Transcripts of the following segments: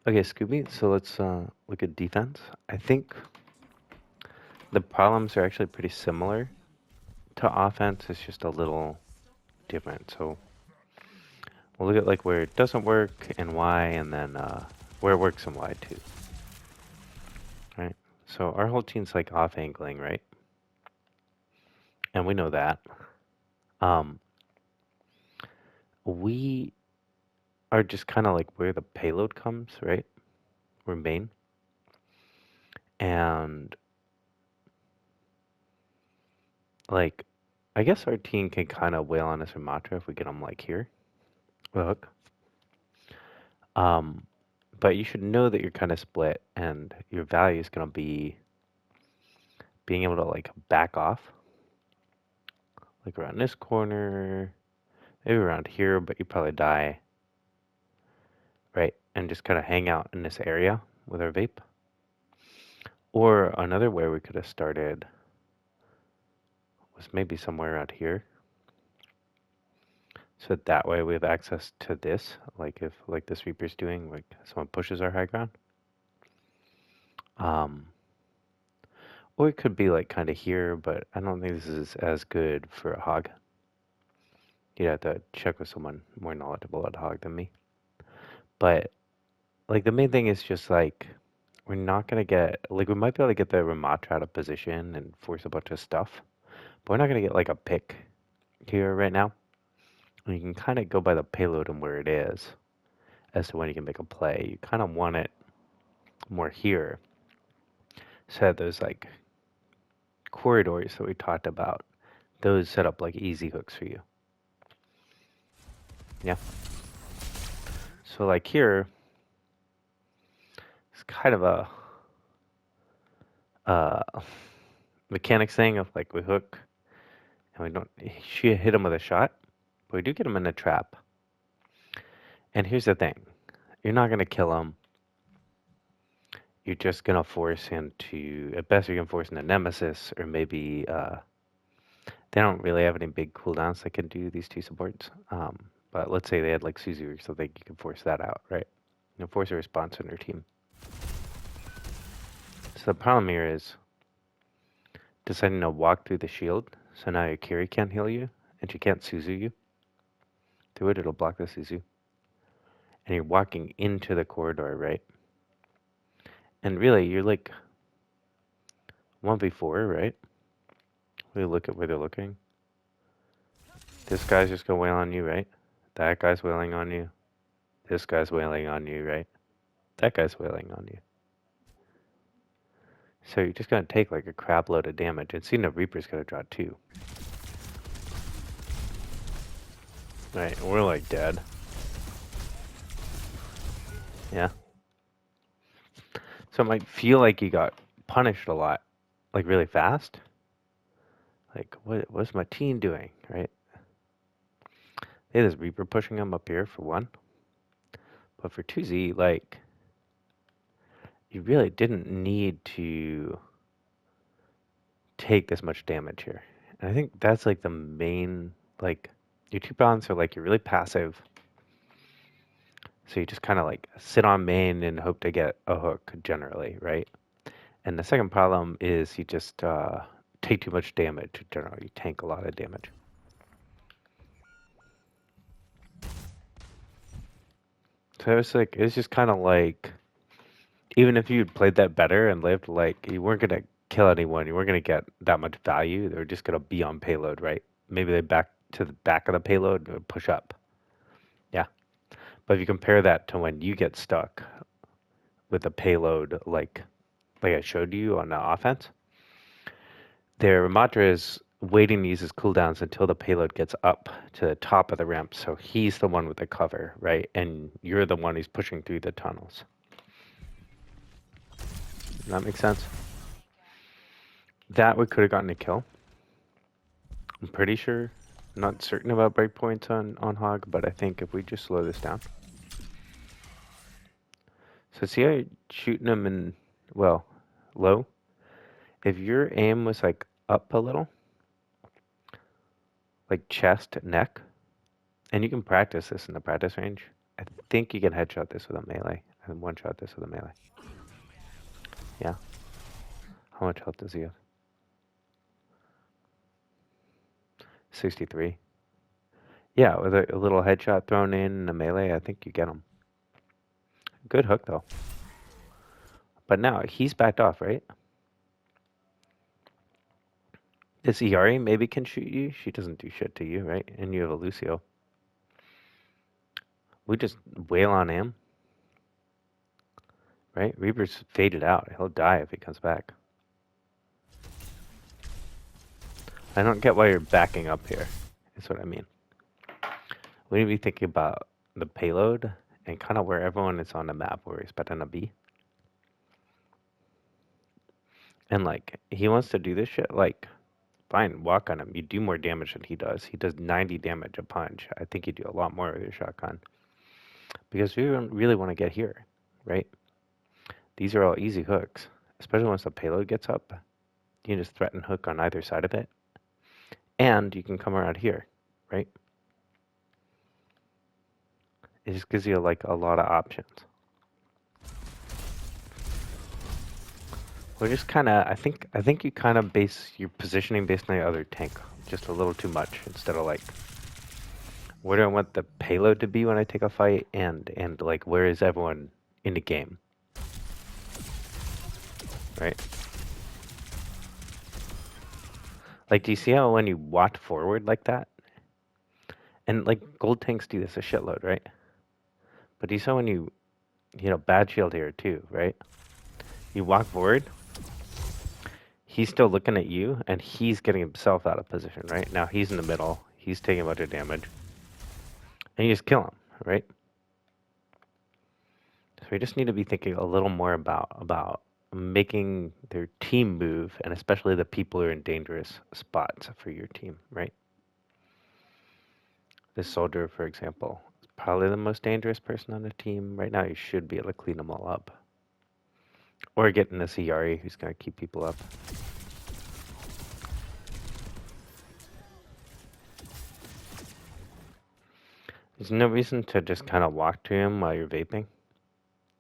Okay, Scooby, so let's look at defense. I think the problems are actually pretty similar to offense. It's just a little different. So we'll look at like where it doesn't work and why, and then where it works and why too. Right? So our whole team's like off angling, right? And we know that. Um, we are just kind of like where the payload comes, right? We're main. And like, I guess our team can kind of wail on us Ramattra if we get them like here. Look. Um, but you should know that you're kind of split, and your value is going to be being able to like back off, like around this corner, maybe around here, but you probably die, right? And just kind of hang out in this area with our vape. Or another way we could have started was maybe somewhere out here. So that way we have access to this, like if like this Reaper's doing, like someone pushes our high ground. Um, or it could be like kind of here, but I don't think this is as good for a hog. You'd have to check with someone more knowledgeable at hog than me. But like the main thing is just like we're not gonna get like we might be able to get the Ramattra out of position and force a bunch of stuff, but we're not gonna get like a pick here right now. And you can kind of go by the payload and where it is as to when you can make a play. You kind of want it more here. So those like corridors that we talked about, those set up like easy hooks for you. Yeah. So like here, it's kind of a uh, mechanics thing of like we hook and we don't hit him with a shot, but we do get him in a trap. And here's the thing: you're not gonna kill him. You're just gonna force him to. At best, you're gonna force him to nemesis, or maybe they don't really have any big cooldowns that can do these two supports. But let's say they had like Suzu or something, you can force that out, right? You know, force a response on your team. So the problem here is deciding to walk through the shield. So now your carry can't heal you, and she can't Suzu you. Through it, it'll block the Suzu. And you're walking into the corridor, right? And really, you're like 1v4, right? We look at where they're looking. This guy's just gonna wail on you, right? That guy's wailing on you. This guy's wailing on you, right? That guy's wailing on you. So you're just gonna take like a crap load of damage. And seeing the Reaper's gonna draw too. Right, we're like dead. Yeah. So it might feel like you got punished a lot, like really fast. Like, what's my team doing, right? Hey, there's Reaper pushing him up here for one. But for 2Z, like, you really didn't need to take this much damage here. And I think that's like the main, like, your two problems are like you're really passive. So you just kind of like sit on main and hope to get a hook generally, right? And the second problem is you just take too much damage generally. You tank a lot of damage. So it's just kind of like, even if you'd played that better and lived, like, you weren't going to kill anyone. You weren't going to get that much value. They were just going to be on payload, right? Maybe they back to the back of the payload and push up. Yeah. But if you compare that to when you get stuck with a payload like I showed you on the offense, their Ramattra is waiting to use his cooldowns until the payload gets up to the top of the ramp. So he's the one with the cover, right? And you're the one who's pushing through the tunnels. Does that make sense? That we could have gotten a kill. I'm pretty sure. I'm not certain about breakpoints on Hog, but I think if we just slow this down. So see how you're shooting him in, well, low? If your aim was like up a little, like chest, neck, and you can practice this in the practice range, I think you can headshot this with a melee. and one-shot this with a melee. Yeah. How much health does he have? 63. Yeah, with a little headshot thrown in and a melee, I think you get him. Good hook, though. But now, he's backed off, right? This Iari maybe can shoot you. She doesn't do shit to you, right? And you have a Lucio. We just wail on him. Right? Reaper's faded out. He'll die if he comes back. I don't get why you're backing up here. That's what I mean. We need to be thinking about the payload and kind of where everyone is on the map where we're expecting to be. And, like, he wants to do this shit, like, fine, walk on him. You do more damage than he does. He does 90 damage a punch. I think you do a lot more with your shotgun. Because we don't really want to get here, right? These are all easy hooks. Especially once the payload gets up. You can just threaten hook on either side of it. And you can come around here, right? It just gives you, like, a lot of options. We're just kind of, I think you kind of base your positioning based on the other tank just a little too much instead of like, where do I want the payload to be when I take a fight and like, where is everyone in the game? Right? Like, do you see how when you walk forward like that? And like, gold tanks do this a shitload, right? But do you see when you know, bad shield here too, right? You walk forward, he's still looking at you, and he's getting himself out of position, right? Now he's in the middle, he's taking a bunch of damage, and you just kill him, right? So we just need to be thinking a little more about making their team move, and especially the people who are in dangerous spots for your team, right? This soldier, for example, is probably the most dangerous person on the team. Right now, you should be able to clean them all up. Or get in a Yari who's going to keep people up. There's no reason to just kind of walk to him while you're vaping.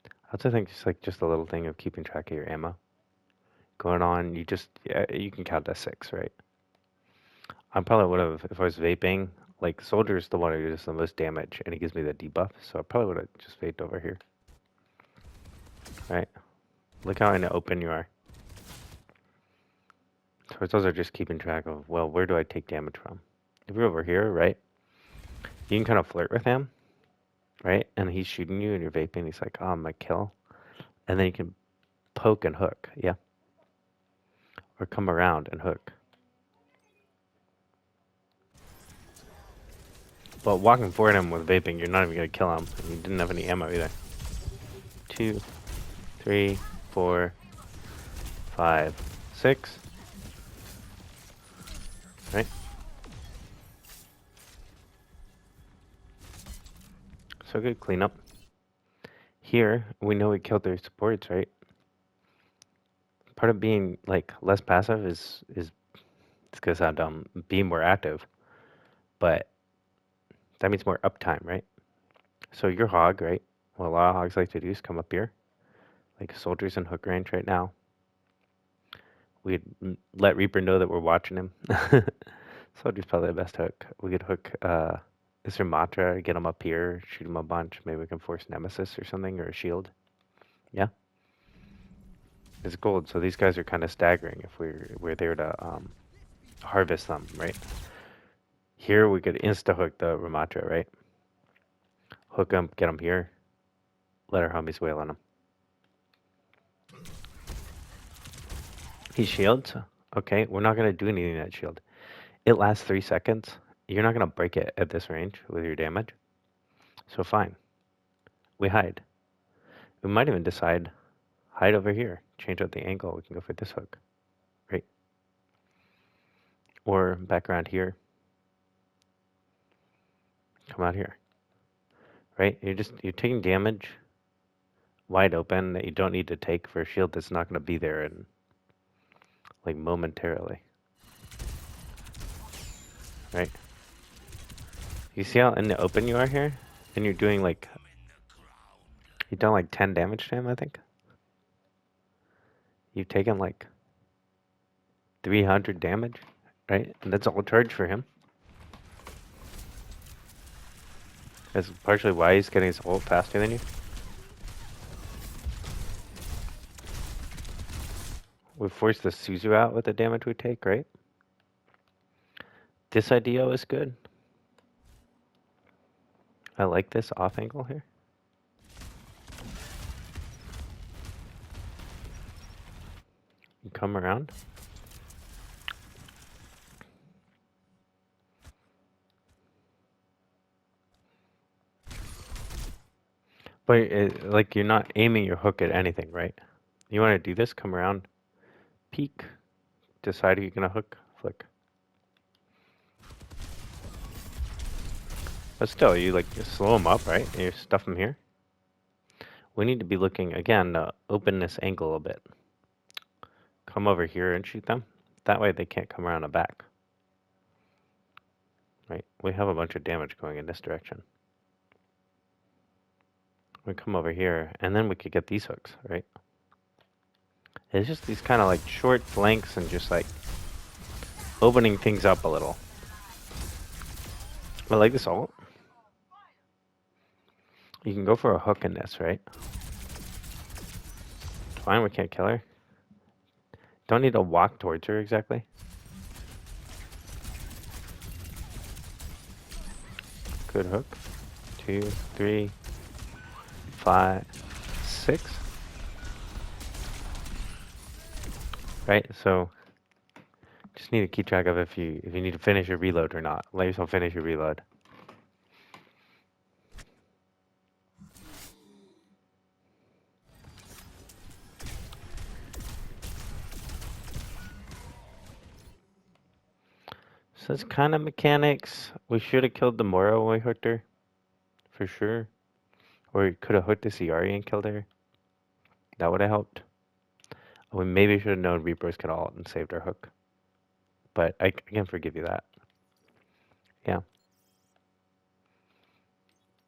I also think it's like just a little thing of keeping track of your ammo. Going on, you can count to 6, right? I probably would have, if I was vaping, like, Soldier's the one who does the most damage, and he gives me the debuff, so I probably would have just vaped over here. Right? Look how in the open you are. So those are just keeping track of, well, where do I take damage from? If you're over here, right, you can kind of flirt with him, right? And he's shooting you, and you're vaping, he's like, oh, I'm gonna kill. And then you can poke and hook, yeah? Or come around and hook. But walking forward him with vaping, you're not even going to kill him. And you didn't have any ammo either. 2, 3, 4, 5, 6. Right? So good cleanup. Here, we know we killed their supports, right? Part of being, like, less passive is it's going to sound dumb, being more active. But that means more uptime, right? So your hog, right? What a lot of hogs like to do is come up here. Like, soldiers in hook range right now. We'd let Reaper know that we're watching him. Soldier's probably the best hook. We could hook this Ramattra, get him up here, shoot him a bunch. Maybe we can force Nemesis or something, or a shield. Yeah? It's gold, so these guys are kind of staggering if we're there to harvest them, right? Here we could insta-hook the Ramattra, right? Hook him, get him here. Let our homies wail on him. He shields. Okay, we're not going to do anything to that shield. It lasts 3 seconds. You're not going to break it at this range with your damage. So fine. We hide. We might even decide, hide over here. Change out the angle. We can go for this hook. Right? Or back around here. Come out here. Right? You're taking damage wide open that you don't need to take for a shield that's not going to be there in, like, momentarily. Right? You see how in the open you are here? And you're doing, like, You've done like 10 damage to him, I think. You've taken like 300 damage, right? And that's all charge for him. That's partially why he's getting his ult faster than you. We forced the Suzu out with the damage we take, right? This idea is good. I like this off angle here. You come around. But like you're not aiming your hook at anything, right? You want to do this, come around, peek, decide you're gonna hook, flick. But still, you like slow him up, right? And you stuff him here. We need to be looking again to open this angle a bit. Come over here and shoot them. That way they can't come around the back. Right? We have a bunch of damage going in this direction. We come over here, and then we could get these hooks, right? It's just these kind of like short flanks and just like opening things up a little. I like this ult. You can go for a hook in this, right? It's fine, we can't kill her. Don't need to walk towards her exactly. Good hook. 2, 3, 5, 6. Right, so just need to keep track of if you need to finish your reload or not. Let yourself finish your reload. So that's kind of mechanics. We should have killed the Mora when we hooked her. For sure. Or we could have hooked the Ciari and killed her. That would have helped. We maybe should have known Reapers could ult and saved our hook. But I can forgive you that. Yeah.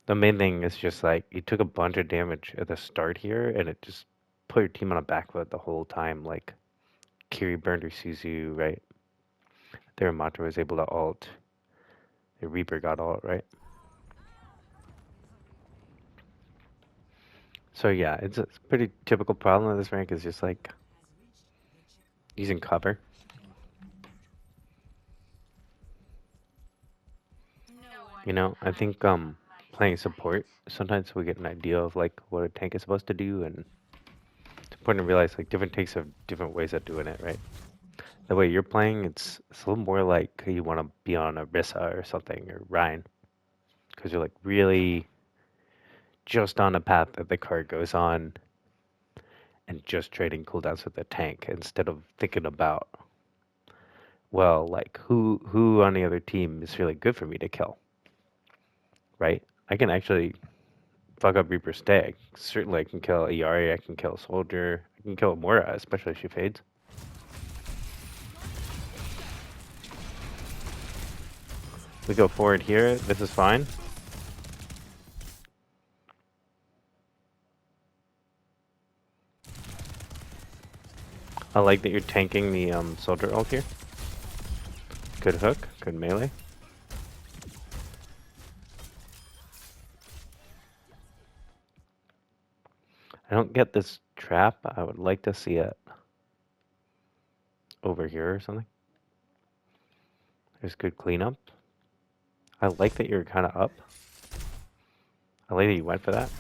The main thing is just like, you took a bunch of damage at the start here, and it just put your team on a back foot the whole time. Like, Kiri burned her Suzu, right? The Ramattra was able to ult. The Reaper got ult, right? So yeah, it's a pretty typical problem of this rank is just like using cover. You know, I think playing support, sometimes we get an idea of like what a tank is supposed to do, and it's important to realize like different tanks have different ways of doing it, right? The way you're playing, it's a little more like you want to be on a Rissa or something, or Ryan, because you're like really just on a path that the card goes on and just trading cooldowns with the tank instead of thinking about, well, like who on the other team is really good for me to kill, right? I can actually fuck up Reaper Stag. Certainly I can kill Iari, I can kill Soldier, I can kill Mora, especially if she fades. We go forward here, this is fine. I like that you're tanking the Soldier ult here. Good hook, good melee. I don't get this trap. I would like to see it over here or something. There's good cleanup. I like that you're kind of up. I like that you went for that.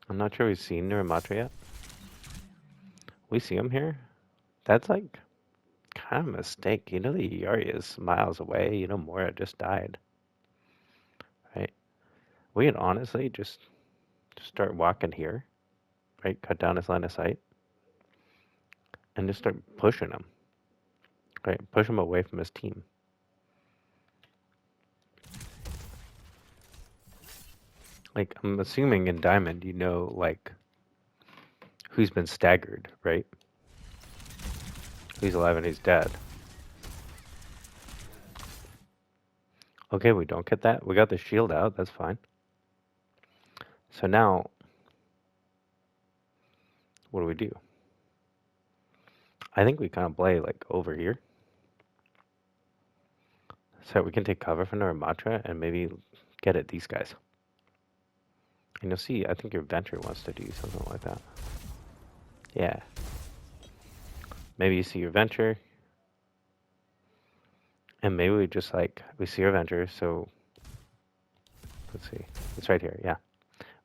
I'm not sure we've seen Ramattra yet. We see him here. That's like kind of a mistake. You know the Yari is miles away. You know Mora just died. Right? We could honestly just start walking here. Right? Cut down his line of sight. And just start pushing him. Right? Push him away from his team. Like, I'm assuming in Diamond, you know, like, who's been staggered, right? Who's alive and who's dead. Okay, we don't get that. We got the shield out. That's fine. So now, what do we do? I think we kind of play like over here. So we can take cover from the Ramattra and maybe get at these guys. And you'll see, I think your Venture wants to do something like that. Yeah. Maybe you see your Venture. And maybe we just like, we see our Venture, so let's see. It's right here, yeah.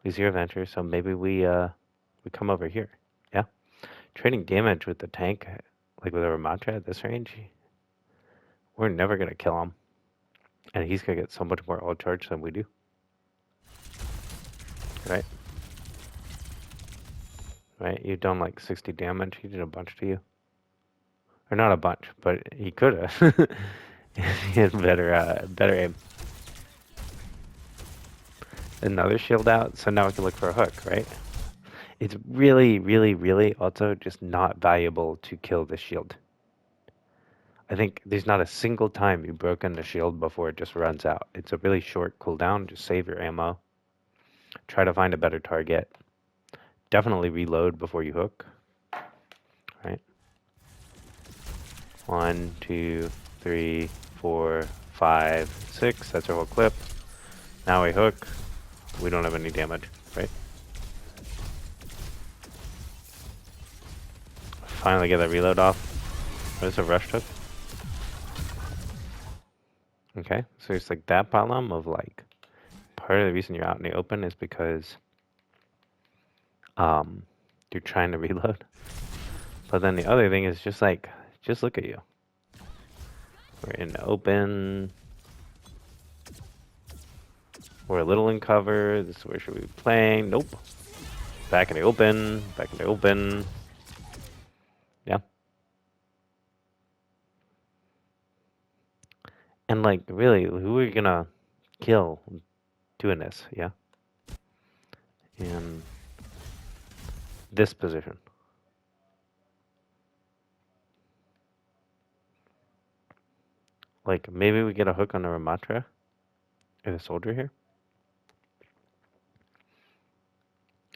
We see our Venture, so maybe we come over here. Yeah. Trading damage with the tank, like with a Ramattra at this range, we're never gonna kill him. And he's gonna get so much more ult charge than we do. Right? Right? You've done like 60 damage, he did a bunch to you. Or not a bunch, but he could have. He had better aim. Another shield out, so now we can look for a hook, right? It's really, really, really also just not valuable to kill the shield. I think there's not a single time you've broken the shield before it just runs out. It's a really short cooldown. Just save your ammo. Try to find a better target. Definitely reload before you hook. Right? 1, 2, 3, 4, 5, 6. That's our whole clip. Now we hook. We don't have any damage, right? Finally get that reload off. What is a rush hook? Okay, so it's like that problem of like, part of the reason you're out in the open is because you're trying to reload. But then the other thing is just like, just look at you. We're in the open. We're a little in cover. This is where should we be playing? Nope. Back in the open. Back in the open. Yeah. And like, really, who are you gonna kill doing this? Yeah. In this position. Like, maybe we get a hook on the Ramattra or the soldier here.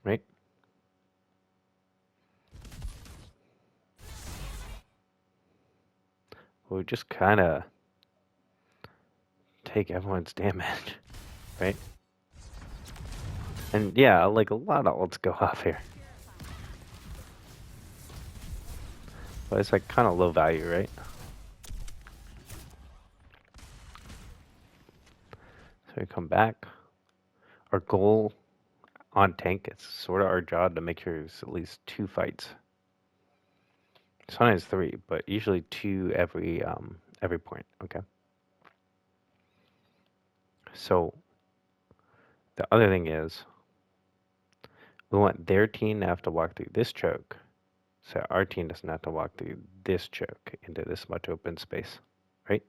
Right? We just kind of take everyone's damage, right? And yeah, like a lot of ults go off here. But it's like kind of low value, right? So we come back. Our goal on tank, it's sort of our job to make sure there's at least 2 fights. Sometimes 3, but usually 2 every point, okay? So the other thing is, we want their team to have to walk through this choke, so our team doesn't have to walk through this choke into this much open space, right?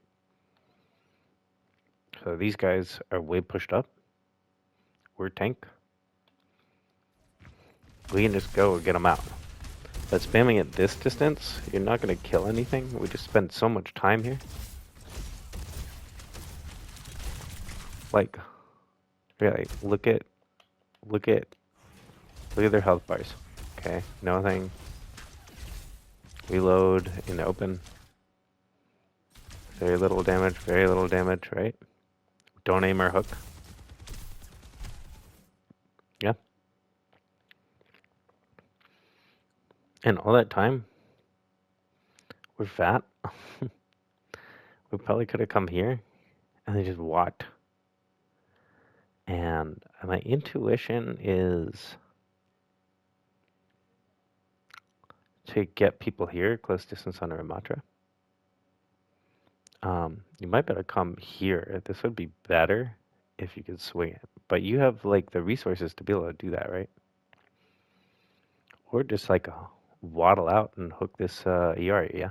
So these guys are way pushed up. We're tank. We can just go and get them out. But spamming at this distance, you're not going to kill anything. We just spend so much time here. Like, really, look at their health bars. Okay, nothing. Reload in the open. Very little damage, right? Don't aim our hook. Yeah. And all that time, we're fat. We probably could have come here and they just walked. And my intuition is to get people here, close distance on a Ramattra. You might better come here. This would be better if you could swing it. But you have like the resources to be able to do that, right? Or just like waddle out and hook this ER, yeah?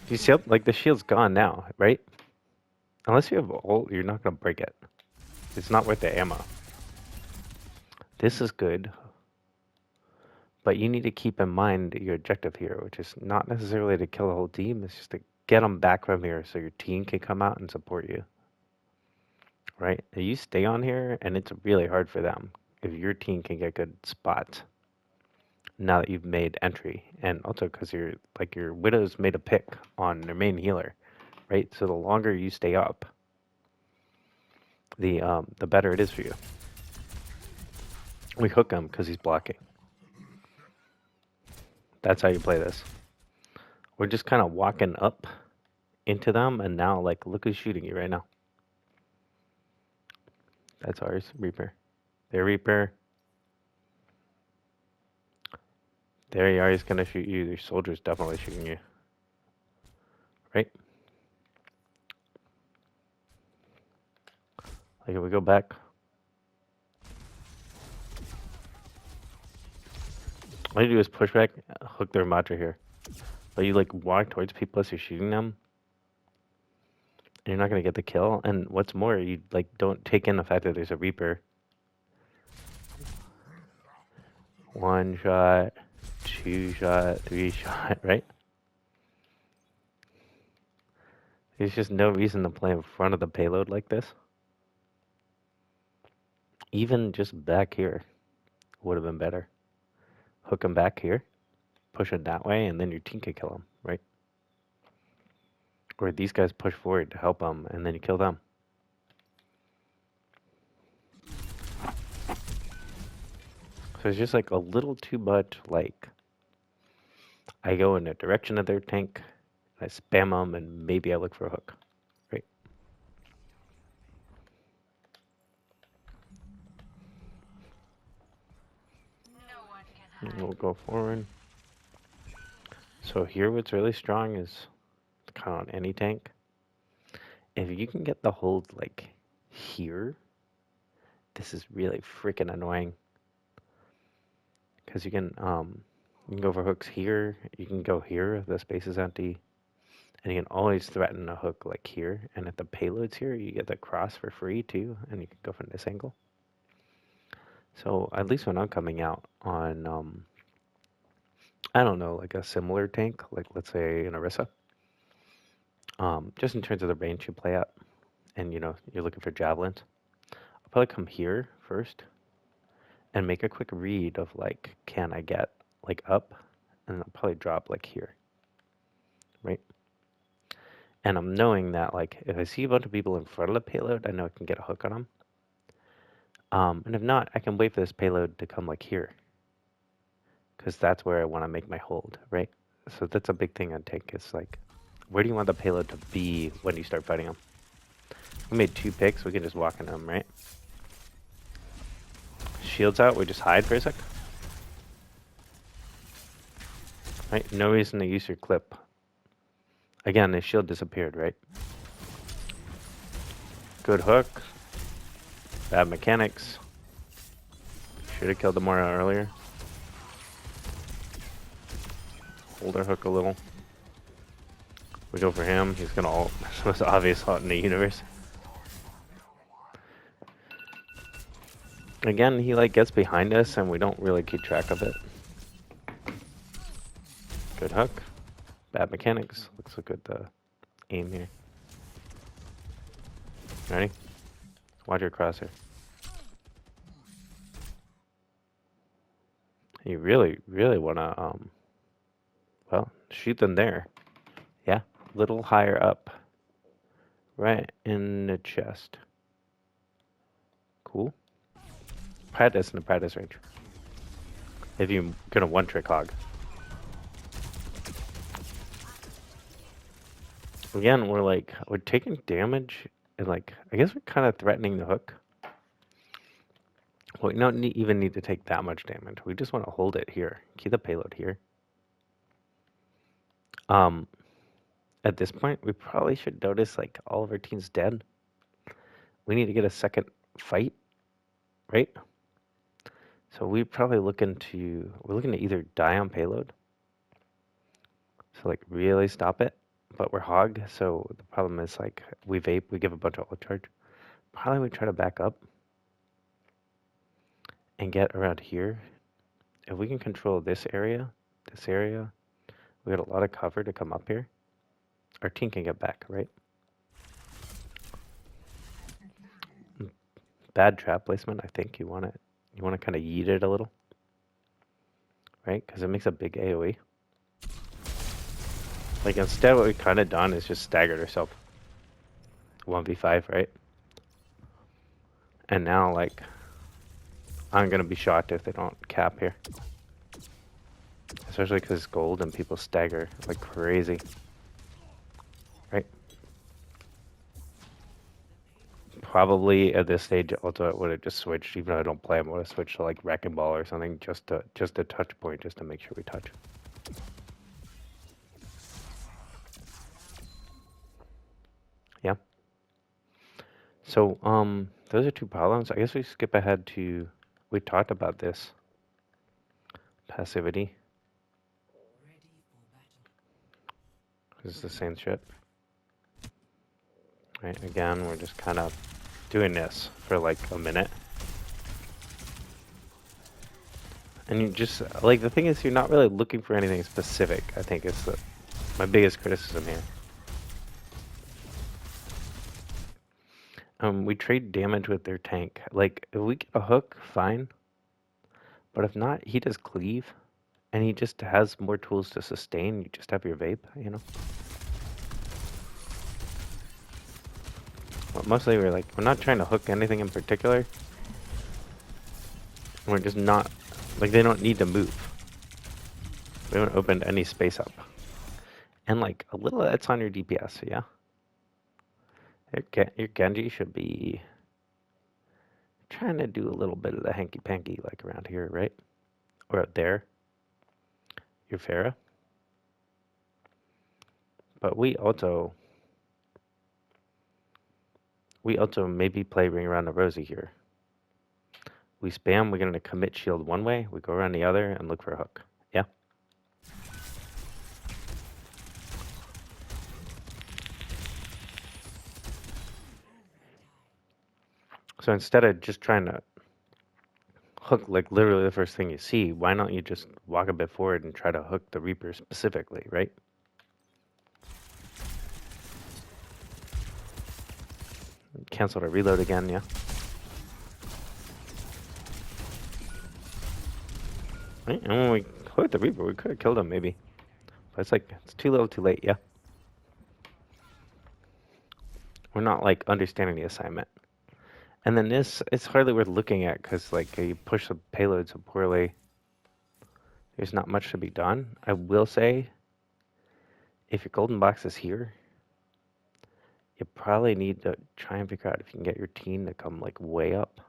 You see, like the shield's gone now, right? Unless you have ult, you're not gonna break it. It's not worth the ammo. This is good. But you need to keep in mind your objective here, which is not necessarily to kill the whole team. It's just to get them back from here so your team can come out and support you. Right? If you stay on here, and it's really hard for them if your team can get good spots now that you've made entry, and also because your Widow's made a pick on their main healer, right? So the longer you stay up, the better it is for you. We hook him because he's blocking. That's how you play this. We're just kind of walking up into them, and now like look who's shooting you right now. That's ours, Reaper. There, Reaper. There you are. He's gonna shoot you. Your soldier's definitely shooting you. Right? Like if we go back. All you do is push back, hook their Ramattra here. But you like walk towards people as you're shooting them. And you're not gonna get the kill. And what's more, you like don't take in the fact that there's a Reaper. 1 shot, 2 shot, 3 shot, right? There's just no reason to play in front of the payload like this. Even just back here would have been better. Hook him back here, push it that way, and then your team could kill him, right? Or these guys push forward to help them, and then you kill them. So it's just like a little too much, like, I go in the direction of their tank, I spam them, and maybe I look for a hook, right? And we'll go forward. So here what's really strong is kind of on any tank. If you can get the hold, like, here, this is really freaking annoying. Because you can go for hooks here, you can go here if the space is empty, and you can always threaten a hook like here, and if the payload's here, you get the cross for free too, and you can go from this angle. So at least when I'm coming out on, I don't know, like a similar tank, like let's say an Orisa, just in terms of the range you play at, and you know, you're looking for javelins, I'll probably come here first, and make a quick read of like, can I get like up, and I'll probably drop like here, right? And I'm knowing that like, if I see a bunch of people in front of the payload, I know I can get a hook on them. And if not, I can wait for this payload to come like here, because that's where I want to make my hold, right? So that's a big thing on tank. It's like, where do you want the payload to be when you start fighting them? We made 2 picks. We can just walk in them, right? Shields out. We just hide for a sec. Right? No reason to use your clip. Again, the shield disappeared, right? Good hook. Bad mechanics. Should have killed the Mora earlier. Hold our hook a little. We go for him. He's gonna ult. That's the most obvious ult in the universe. Again, he like gets behind us and we don't really keep track of it. Good hook. Bad mechanics. Looks like good aim here. Ready? Watch your crosshair. You really, really wanna well, shoot them there. Yeah, little higher up. Right in the chest. Cool. Practice in the practice range. If you're gonna one-trick hog. Again, we're taking damage, and like, I guess we're kind of threatening the hook. Well, we don't even need to take that much damage. We just want to hold it here. Keep the payload here. At this point, we probably should notice like all of our team's dead. We need to get a second fight, right? So we're looking to either die on payload. So like really stop it, but we're hog. So the problem is like we vape, we give a bunch of ult charge. Probably we try to back up and get around here if we can control this area, we got a lot of cover to come up here. Our team can get back, right? Bad trap placement. I think you want to kind of yeet it a little, right? Because it makes a big AoE. Like instead, what we kind of done is just staggered ourselves. 1v5, right? And now, like, I'm gonna be shocked if they don't cap here. Especially because it's gold and people stagger like crazy. Right? Probably at this stage, Ultimate would have just switched. Even though I don't play, I would have switched to like Wrecking Ball or something, just a touch point, just to make sure we touch. Yeah. So those are two problems. I guess we skip ahead to. We talked about this passivity. This is the same shit. Right. Again, we're just kind of doing this for like a minute. And you just, like, the thing is, you're not really looking for anything specific, I think is my biggest criticism here. We trade damage with their tank. Like, if we get a hook, fine. But if not, he does cleave. And he just has more tools to sustain. You just have your vape, you know? But mostly we're not trying to hook anything in particular. We're just not, like, they don't need to move. We haven't opened any space up. And, like, a little that's on your DPS, yeah? Your Genji should be trying to do a little bit of the hanky-panky, like, around here, right? Or out there. Your Pharah. But we also maybe play Ring Around the Rosie here. We spam, we're going to commit shield one way, we go around the other and look for a hook. Yeah? So instead of just trying to hook like literally the first thing you see, why don't you just walk a bit forward and try to hook the Reaper specifically, right? Cancel the reload again, yeah? Right? And when we hooked the Reaper, we could have killed him maybe. But it's like, it's too little too late, yeah? We're not like understanding the assignment. And then this, it's hardly worth looking at because like you push the payload so poorly. There's not much to be done. I will say, if your golden box is here, you probably need to try and figure out if you can get your team to come like way up.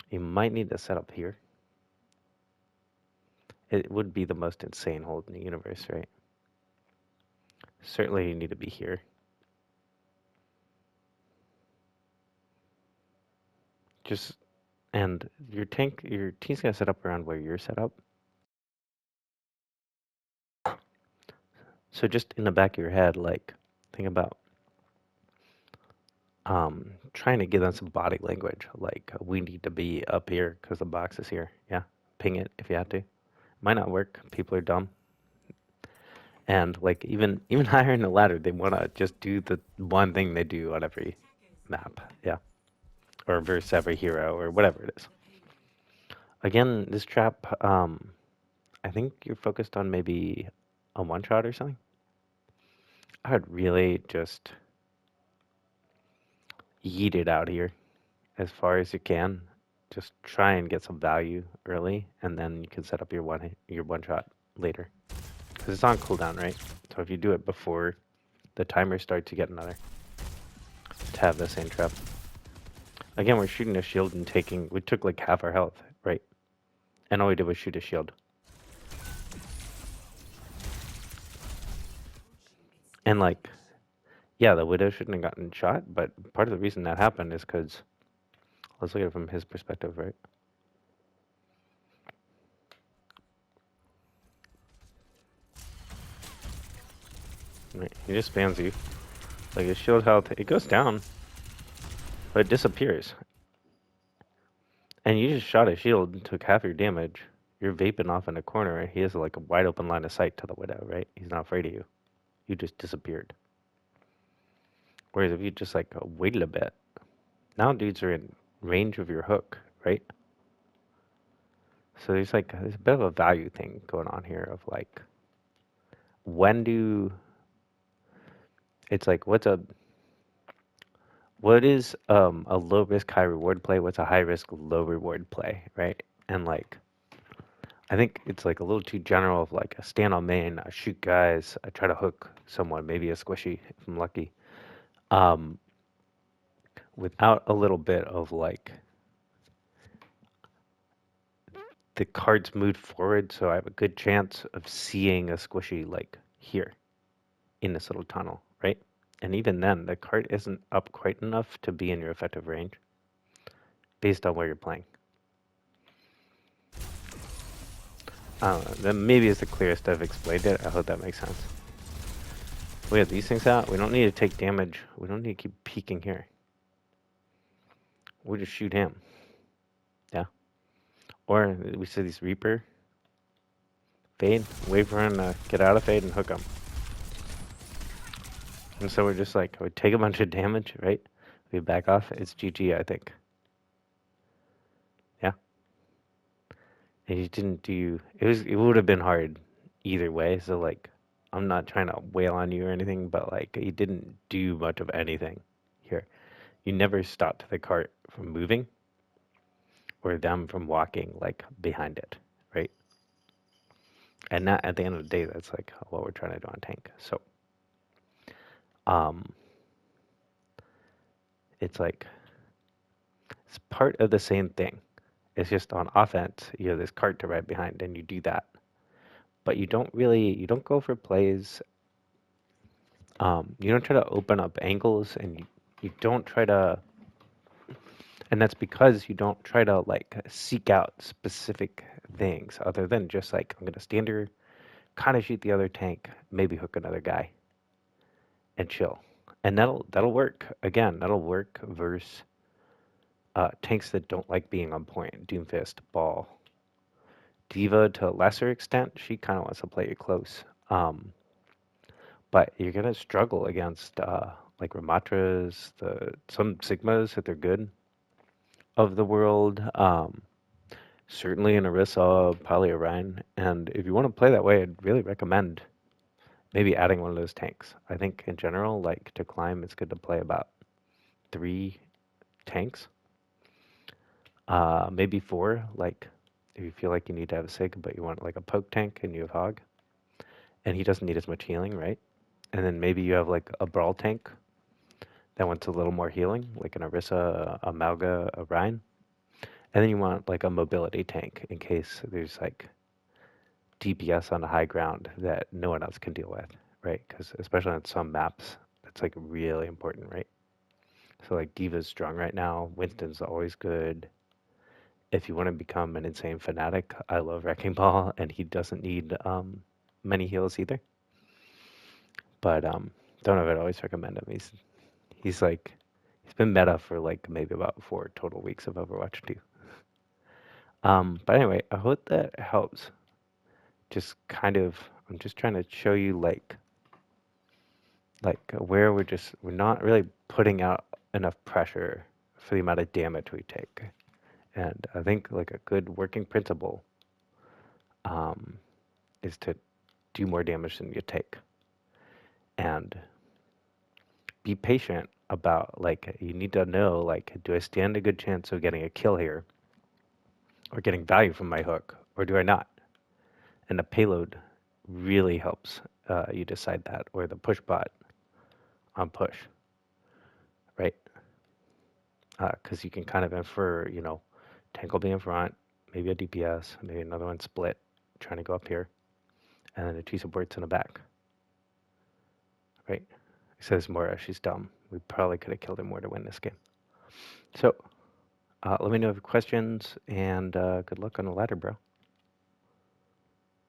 You might need to set up here. It would be the most insane hold in the universe, right? Certainly you need to be here. Just, and your team's gonna set up around where you're set up. So just in the back of your head, like, think about trying to give them some body language. Like, we need to be up here because the box is here. Yeah, ping it if you have to. Might not work. People are dumb. And like even higher in the ladder, they want to just do the one thing they do on every map. Yeah, or versus every hero or whatever it is. Again, this trap. I think you're focused on maybe a one shot or something. I would really just yeet it out here as far as you can. Just try and get some value early, and then you can set up your one shot later. Because it's on cooldown, right? So if you do it before the timer starts, you get another to have the same trap. Again, we're shooting a shield and we took like half our health, right? And all we did was shoot a shield. And like, yeah, the Widow shouldn't have gotten shot, but part of the reason that happened is because, let's look at it from his perspective, right? Right, he just spams you. Like his shield health, it goes down, but it disappears. And you just shot a shield and took half your damage. You're vaping off in a corner. He has like a wide open line of sight to the widow, right? He's not afraid of you. You just disappeared. Whereas if you just like waited a bit, now dudes are in range of your hook, right? So there's a bit of a value thing going on here of like when do it's like what is a low risk high reward play? What's a high risk low reward play, right? And like I think it's like a little too general of like a stand on main, I shoot guys, I try to hook someone, maybe a squishy if I'm lucky, um, without a little bit of like the cards moved forward, so I have a good chance of seeing a squishy like here in this little tunnel, right? And even then, the card isn't up quite enough to be in your effective range based on where you're playing. I don't know. That maybe is the clearest I've explained it. I hope that makes sense. We have these things out. We don't need to take damage. We don't need to keep peeking here. We'll just shoot him. Yeah. Or we see these Reaper. Fade. Wait for him to get out of fade and hook him. And so we're just like, we take a bunch of damage, right? We back off. It's GG, I think. Yeah. And he didn't do. It would have been hard either way. So like, I'm not trying to wail on you or anything, but like, he didn't do much of anything here. You never stopped the cart from moving or them from walking like behind it, right? And that, at the end of the day, that's like what we're trying to do on tank. So, um, it's like it's part of the same thing. It's just on offense, you have this cart to right behind, and you do that. But you don't go for plays. You don't try to open up angles, and you don't try to, and that's because you don't try to like seek out specific things other than just like I'm gonna stand here, kind of shoot the other tank, maybe hook another guy, and chill. And that'll work. Again, that'll work versus tanks that don't like being on point. Doomfist, Ball, Diva to a lesser extent, she kind of wants to play you close. But you're gonna struggle against like Ramattras, some Sigmas that they're good of the world. Certainly an Orisa, probably a Rhine. And if you want to play that way, I'd really recommend maybe adding one of those tanks. I think in general, like to climb, it's good to play about 3 tanks, maybe 4. Like if you feel like you need to have a Sig, but you want like a poke tank and you have Hog, and he doesn't need as much healing, right? And then maybe you have like a brawl tank that wants a little more healing, like an Orisa, a Malga, a Rhine. And then you want like a mobility tank in case there's like DPS on the high ground that no one else can deal with, right? Because especially on some maps, that's like really important, right? So like Diva's strong right now. Winston's always good. If you want to become an insane fanatic, I love Wrecking Ball, and he doesn't need many heals either. But don't know if I'd always recommend him. He's been meta for like maybe about 4 total weeks of Overwatch 2. But anyway, I hope that helps. Just kind of, I'm just trying to show you like where we're not really putting out enough pressure for the amount of damage we take. And I think like a good working principle is to do more damage than you take. And be patient about like you need to know like do I stand a good chance of getting a kill here or getting value from my hook or do I not? And the payload really helps you decide that, or the push bot on push, right? Because you can kind of infer, tank will be in front, maybe a DPS, maybe another one split, trying to go up here, and then the 2 supports in the back, right? It says Mora, she's dumb. We probably could have killed her more to win this game. So let me know if you have questions, and good luck on the ladder, bro.